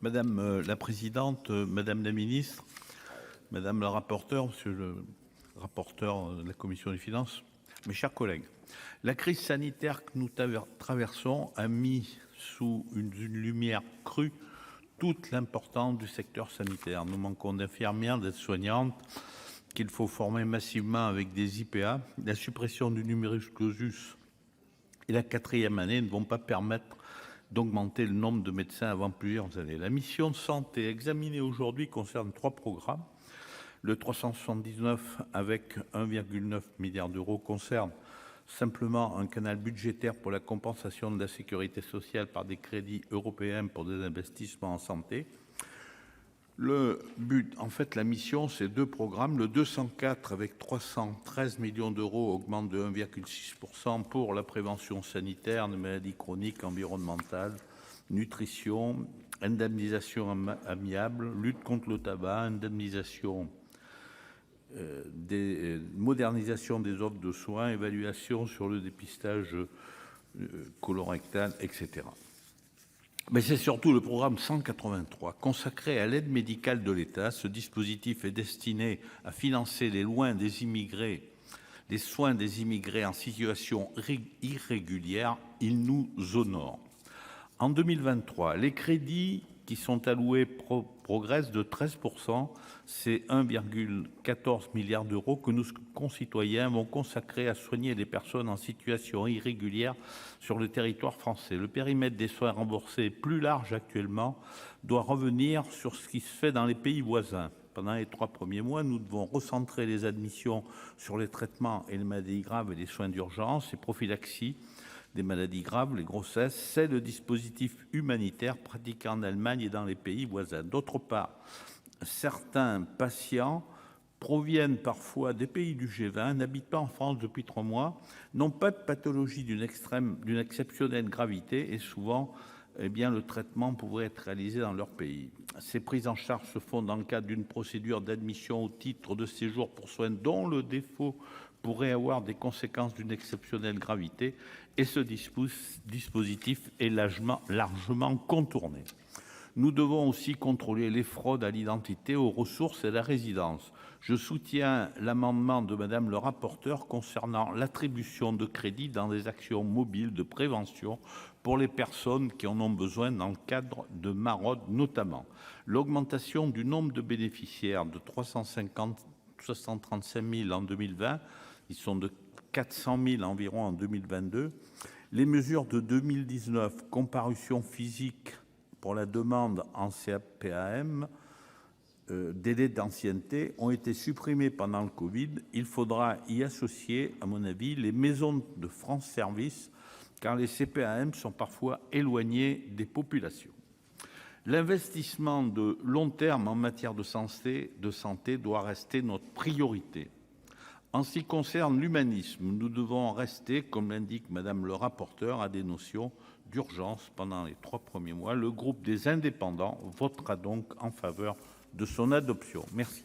Madame la présidente, madame la ministre, madame la rapporteure, monsieur le rapporteur de la commission des finances, mes chers collègues, la crise sanitaire que nous traversons a mis sous une lumière crue toute l'importance du secteur sanitaire. Nous manquons d'infirmières, d'aides-soignantes qu'il faut former massivement avec des IPA. La suppression du numerus clausus et la 4e année ne vont pas permettre d'augmenter le nombre de médecins avant plusieurs années. La mission de santé examinée aujourd'hui concerne 3 programmes. Le 379 avec 1,9 milliard d'euros concerne simplement un canal budgétaire pour la compensation de la sécurité sociale par des crédits européens pour des investissements en santé. Le but, en fait, la mission, c'est 2 programmes. Le 204 avec 313 millions d'euros augmente de 1,6% pour la prévention sanitaire de maladies chroniques, environnementales, nutrition, indemnisation amiable, lutte contre le tabac, indemnisation modernisation des offres de soins, évaluation sur le dépistage colorectal, etc. Mais c'est surtout le programme 183 consacré à l'aide médicale de l'État. Ce dispositif est destiné à financer les soins des immigrés en situation irrégulière. Il nous honore. En 2023, les crédits qui sont alloués progressent de 13%. C'est 1,14 milliard d'euros que nos concitoyens vont consacrer à soigner les personnes en situation irrégulière sur le territoire français. Le périmètre des soins remboursés, plus large actuellement, doit revenir sur ce qui se fait dans les pays voisins. Pendant les 3 premiers mois, nous devons recentrer les admissions sur les traitements et les maladies graves et les soins d'urgence et prophylaxie des maladies graves, les grossesses. C'est le dispositif humanitaire pratiqué en Allemagne et dans les pays voisins. D'autre part, certains patients proviennent parfois des pays du G20, n'habitent pas en France depuis 3 mois, n'ont pas de pathologie d'une exceptionnelle gravité et souvent, le traitement pourrait être réalisé dans leur pays. Ces prises en charge se font dans le cadre d'une procédure d'admission au titre de séjour pour soins dont le défaut pourrait avoir des conséquences d'une exceptionnelle gravité, et ce dispositif est largement contourné. Nous devons aussi contrôler les fraudes à l'identité, aux ressources et à la résidence. Je soutiens l'amendement de Madame le rapporteur concernant l'attribution de crédits dans des actions mobiles de prévention pour les personnes qui en ont besoin dans le cadre de maraudes notamment. L'augmentation du nombre de bénéficiaires de 335 000 en 2020, ils sont de 400 000 environ en 2022. Les mesures de 2019, comparution physique pour la demande en CPAM, délai d'ancienneté, ont été supprimés pendant le Covid. Il faudra y associer, à mon avis, les maisons de France Service, car les CPAM sont parfois éloignés des populations. L'investissement de long terme en matière de santé doit rester notre priorité. En ce qui concerne l'humanisme, nous devons rester, comme l'indique Madame le rapporteur, à des notions d'urgence pendant les 3 premiers mois. Le groupe des Indépendants votera donc en faveur de son adoption. Merci.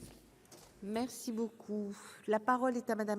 Merci beaucoup. La parole est à Madame